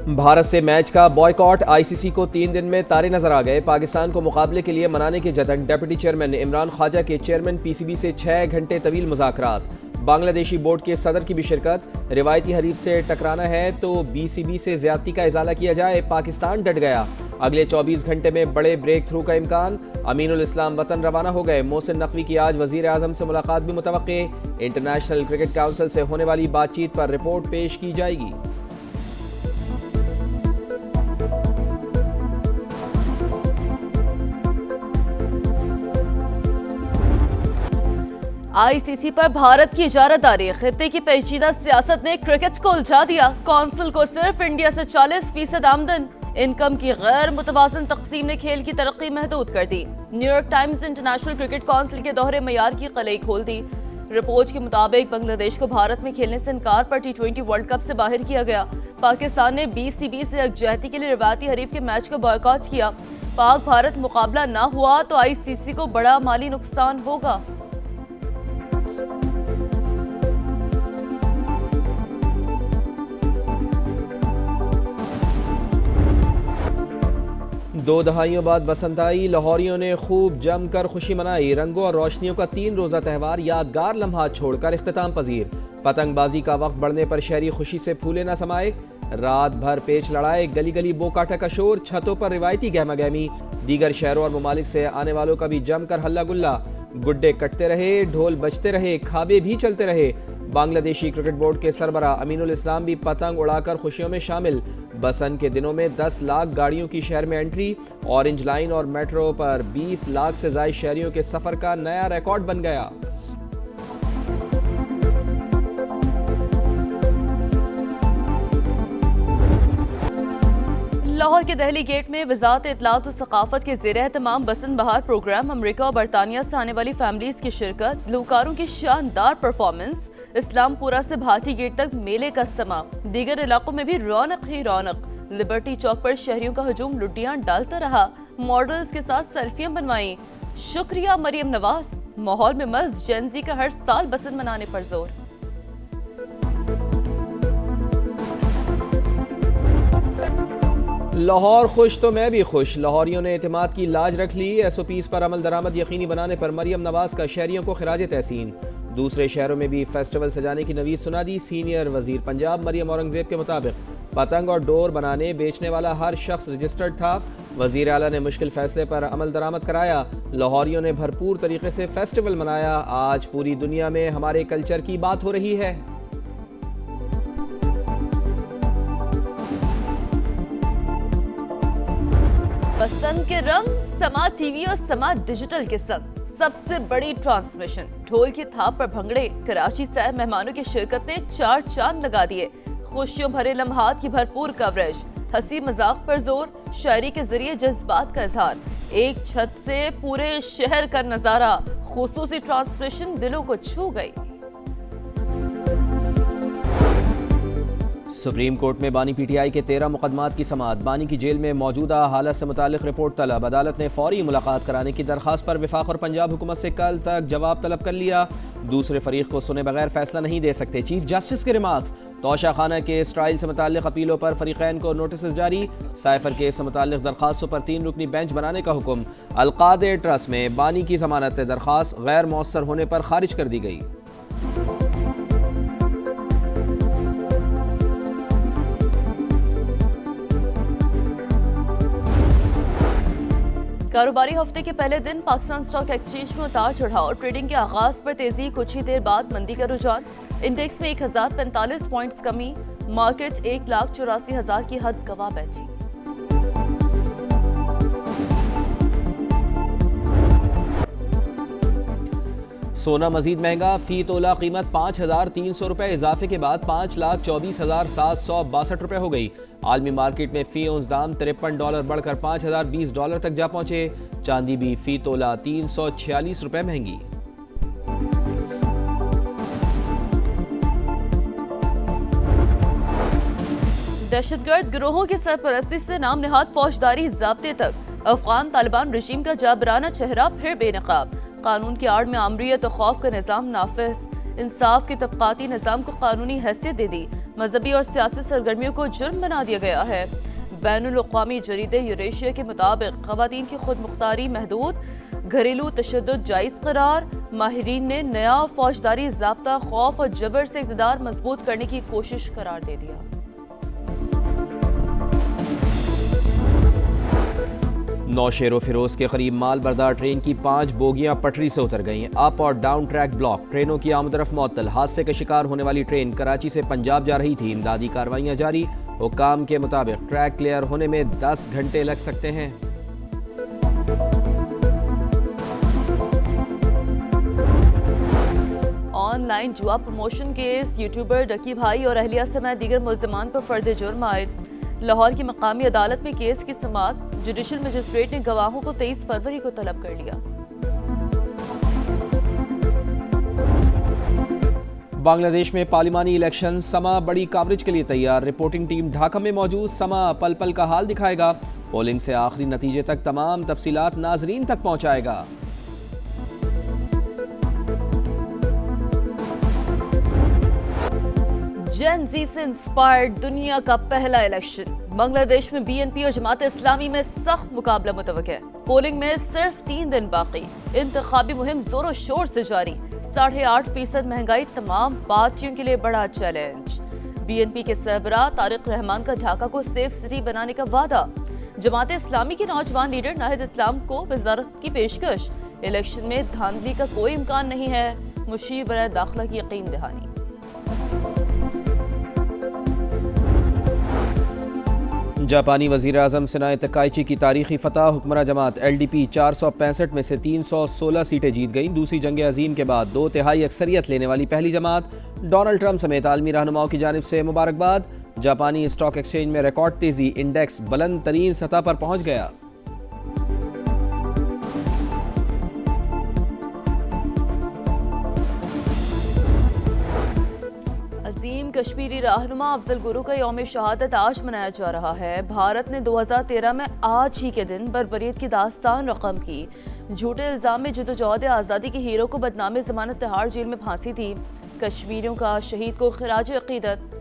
भारत से मैच का boycott, ICC को 3 दिन में तारे नजर आ गए। पाकिस्तान को मुकाबले के लिए मनाने के जतन, डिप्टी चेयरमैन इमरान ख्वाजा के चेयरमैन पीसीबी से 6 घंटे तवील मुज़ाकरात। बांग्लादेशी बोर्ड के सदर की भी शिरकत। रिवायती हरीफ से टकराना है तो बीसीबी से ज्यादती का इजाला किया जाए, पाकिस्तान डट गया। अगले 24 घंटे में बड़े ब्रेक थ्रू का इम्कान। अमीनुल इस्लाम वतन रवाना हो गए। मोहसिन नकवी की आज वजीर आजम से मुलाकात भी मुतवक्के। इंटरनेशनल क्रिकेट काउंसिल से होने वाली बातचीत पर रिपोर्ट पेश की जाएगी। आईसीसी पर भारत की इजारादारी, खित्ते की पेचीदा सियासत ने क्रिकेट को उलझा दिया। कौंसिल को सिर्फ इंडिया से 40% आमदन, इनकम की गैर मुतवाज़न तकसीम ने खेल की तरक्की महदूद कर दी। New York Times International Cricket Council के दोहरे मयार की कलई खोल दी। रिपोर्ट के मुताबिक बांग्लादेश को भारत में खेलने से इनकार पर T20 वर्ल्ड कप से बाहर किया गया। पाकिस्तान ने बीसीबी से यकजहती के लिए रिवायती हरीफ के मैच का बॉयकॉट किया। पाक भारत मुकाबला न हुआ तो आईसीसी को बड़ा माली नुकसान होगा। दो दहाइयों बाद बसंत आई, लाहौरियों ने खूब जमकर खुशी मनाई। रंगों और रोशनियों का 3 रोज़ा त्यौहार यादगार लम्हात छोड़कर इख्तिताम पजीर। पतंगबाजी का वक्त बढ़ने पर शहरी खुशी से फूले न समाये। रात भर पेच लड़ाए, गली गली बोकाटा का शोर, छतों पर रिवायती गहमा गहमी। दीगर शहरों और ममालिक से आने वालों का भी जमकर हल्ला गुल्ला। गुड्डे कटते रहे, ढोल बजते रहे, खाबे भी चलते रहे। बांग्लादेशी क्रिकेट बोर्ड के सरबरा अमीनुल इस्लाम भी पतंग उड़ाकर खुशियों में शामिल। बसंत के दिनों में 10 लाख गाड़ियों की शहर में एंट्री। ऑरेंज लाइन और मेट्रो पर 20 लाख से ज्यादा शहरियों के सफर का नया रिकॉर्ड बन गया। लाहौर के दहली गेट में वजारत इत्तलात और सकाफत के ज़ेर एहतमाम बसंत बहार प्रोग्राम, अमरीका और बरतानिया से आने वाली फैमिलीज की शिरकत, गुलकारों की शानदार परफॉर्मेंस। इस्लामपुरा से भाटी गेट तक मेले का समा। दीगर इलाकों में भी रौनक ही रौनक। लिबर्टी चौक पर शहरियों का हजूम लुटियां डालता रहा। मॉडल्स के साथ सेल्फियां बनवाई। शुक्रिया मरियम नवाज। माहौल में मस्त जेंजी का हर साल बसंत मनाने पर जोर। लाहौर खुश तो मैं भी खुश। लाहौरियों ने एतमाद की लाज रख ली। SOPs पर अमल दरामद यकीनी बनाने पर मरियम नवाज का शहरियों को खिराज तहसीन। दूसरे शहरों में भी फेस्टिवल सजाने की नवीज सुना दी। सीनियर वजीर पंजाब मरियम औरंगजेब के मुताबिक पतंग और डोर बनाने बेचने वाला हर शख्स रजिस्टर्ड था। वजीर आला ने मुश्किल फैसले पर अमल दरामद कराया। लाहौरियों ने भरपूर तरीके से फेस्टिवल मनाया। आज पूरी दुनिया में हमारे कल्चर की बात हो रही है। बसंत के रंग, समा टीवी और समा डिजिटल के संग सबसे बड़ी ट्रांसमिशन। ढोल की थाप पर भंगड़े, कराची से मेहमानों की शिरकत ने 4 चांद लगा दिए। खुशियों भरे लम्हात की भरपूर कवरेज, हंसी मजाक पर जोर, शायरी के जरिए जज्बात का इजहार। एक छत से पूरे शहर का नजारा, खुसूसी ट्रांसमिशन दिलों को छू गई। सुप्रीम कोर्ट में बानी PTI के 13 मुकदमात की समाअत। बानी की जेल में मौजूदा हालत से मुतालिक रिपोर्ट तलब। अदालत ने फौरी मुलाकात कराने की दरखास्त पर वफाक और पंजाब हुकूमत से कल तक जवाब तलब कर लिया। दूसरे फरीक को सुने बगैर फैसला नहीं दे सकते, चीफ जस्टिस के रिमार्क्स। तोशा खाना केस ट्रायल से मुतालिक अपीलों पर फरीकैन को नोटिस जारी। साइफर केस से मुतालिक दरखास्तों पर 3 रुकनी बेंच बनाने का हुक्म। अलकादे ट्रस्ट में बानी की जमानत दरखास्त गैर मौसर होने पर खारिज कर दी गई। कारोबारी हफ्ते के पहले दिन पाकिस्तान स्टॉक एक्सचेंज में उतार चढ़ाव। ट्रेडिंग के आगाज पर तेजी, कुछ ही देर बाद मंदी का रुझान। इंडेक्स में 1045 पॉइंट्स कमी। मार्केट 1,84,000 की हद गवा बैठी। सोना मजीद महंगा। फी तोला कीमत 5,300 रुपए इजाफे के बाद 5,24,762 रुपए हो गई। आलमी मार्केट में फी औंस दाम $53 बढ़कर $5,020 तक जा पहुंचे। चांदी भी फी तोला 346 रुपए महंगी। दहशतगर्द गिरोहों की सरपरस्ती से नाम निहाद फौजदारी ज़ाब्ते तक। अफगान तालिबान रजीम का जाबराना चेहरा फिर बेनकाब। कानून की आड़ में आमरीत और खौफ का निज़ाम नाफिज। इंसाफ के तबकाती निज़ाम को कानूनी हैसियत दे दी। मजहबी और सियासी सरगर्मियों को जुर्म बना दिया गया है। बैनुल-अक़वामी जरीदे यूरेशिया के मुताबिक ख़वातीन की खुद मुख्तारी महदूद, घरेलू तशद्दुद जायज़ करार। माहिरीन ने नया फौजदारी ज़ाब्ता खौफ और जबर से इक़्तिदार मजबूत करने की कोशिश करार दे दिया। नौशेरो फिरोज के करीब माल बरदार ट्रेन की 5 बोगियां पटरी से उतर गईं। अप और डाउन ट्रैक ब्लॉक, ट्रेनों की आमदरफ मअतल। हादसे का शिकार होने वाली ट्रेन कराची से पंजाब जा रही थी। इमदादी कार्रवाइयां जारी। हुक्काम के मुताबिक ट्रैक क्लियर होने में 10 घंटे लग सकते हैं। ऑनलाइन जुआ प्रमोशन केस, यूट्यूबर डकी भाई और अहलिया समेत दीगर मुल्ज़िमान पर फर्द जुर्म आयद। लाहौर की मकामी अदालत में केस की समाअत। जुडिशल मजिस्ट्रेट ने गवाहों को 23 फरवरी को तलब कर लिया। बांग्लादेश में पार्लिमानी इलेक्शन, समा बड़ी कवरेज के लिए तैयार। रिपोर्टिंग टीम ढाका में मौजूद। समा पल पल का हाल दिखाएगा। पोलिंग से आखिरी नतीजे तक तमाम तफसीलात नाजरीन तक पहुंचाएगा। जेन जी से इंस्पायर्ड दुनिया का पहला इलेक्शन। बांग्लादेश में बीएनपी और जमात इस्लामी में सख्त मुकाबला मुतवक्किल है। पोलिंग में सिर्फ 3 दिन बाकी। इंतखाबी मुहिम जोरों शोर से जारी। 8.5% महंगाई तमाम पार्टियों के लिए बड़ा चैलेंज। बीएनपी के सरबराह तारिक रहमान का ढाका को सेफ सिटी बनाने का वादा। जमात इस्लामी के नौजवान लीडर नाहिद इस्लाम को वजारत की पेशकश। इलेक्शन में धांधली का कोई इम्कान नहीं है। मुशीर बराए दाखिला की यकीन दहानी। जापानी वज़ीर आज़म सिनाए तकाइची की तारीखी फतह। हुक्मरां जमात LDP 465 में से 316 सीटें जीत गईं। दूसरी जंग अजीम के बाद 2/3 अक्सरियत लेने वाली पहली जमात। डोनाल्ड ट्रंप समेत आलमी रहनुमाओं की जानिब से मुबारकबाद। जापानी स्टॉक एक्सचेंज में रिकॉर्ड तेजी, इंडेक्स बुलंद तरीन सतह पर पहुंच गया। अजीम कश्मीरी रहनुमा अफजल गुरु का यौम शहादत आज मनाया जा रहा है। भारत ने 2013 में आज ही के दिन बर्बरियत की दास्तान रकम की। झूठे इल्जाम में जदोजहद आज़ादी के हीरो को बदनामी जमानत तिहाड़ जेल में फांसी दी। कश्मीरियों का शहीद को खिराज अकीदत।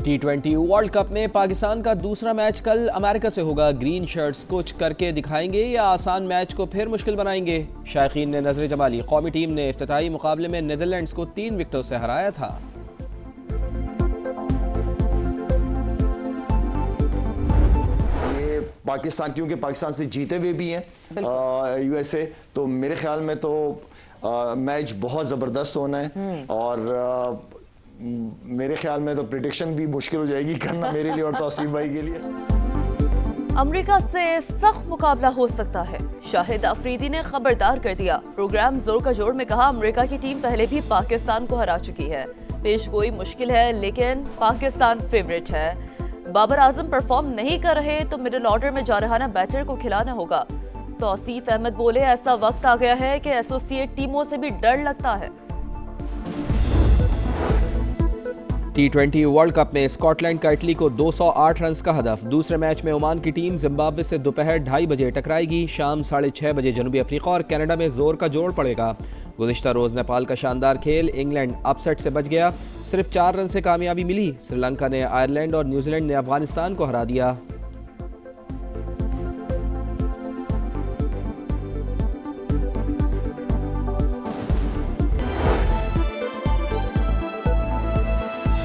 T20 वर्ल्ड कप में पाकिस्तान का दूसरा मैच कल अमेरिका से होगा। ग्रीन शर्ट्स कुछ करके दिखाएंगे या आसान मैच को फिर मुश्किल बनाएंगे? शायकीन ने नजर जमाली। कौमी टीम ने इफ्तिताही मुकाबले में नीदरलैंड्स को 3 विकेटों से हराया था। ये पाकिस्तान, क्योंकि पाकिस्तान से जीते हुए भी हैं USA, तो मेरे ख्याल में तो मैच बहुत ज़बरदस्त होना है। और मेरे ख्याल में तो प्रेडिक्शन भी मुश्किल हो जाएगी करना मेरे लिए और तौसीफ भाई के लिए। अमेरिका से सख्त मुकाबला हो सकता है। शाहिद अफरीदी ने खबरदार कर दिया। प्रोग्राम जोर का जोर में कहा, अमेरिका की टीम पहले भी पाकिस्तान को हरा चुकी है। पेशगोई मुश्किल है लेकिन पाकिस्तान फेवरेट है। बाबर आजम परफॉर्म नहीं कर रहे तो मिडिल ऑर्डर में जारहाना बैटर को खिलाना होगा। तौसीफ अहमद बोले, ऐसा वक्त आ गया है कि एसोसिएट टीमों से भी डर लगता है। T20 वर्ल्ड कप में स्कॉटलैंड का इटली को 208 रन का हदफ। दूसरे मैच में ओमान की टीम जिम्बाब्वे से दोपहर 2:30 बजे टकराएगी। शाम 6:30 बजे जनूबी अफ्रीका और कनाडा में जोर का जोड़ पड़ेगा। गुज़िश्ता रोज नेपाल का शानदार खेल, इंग्लैंड अपसेट से बच गया। सिर्फ 4 रन से कामयाबी मिली। श्रीलंका ने आयरलैंड और न्यूजीलैंड ने अफगानिस्तान को हरा दिया।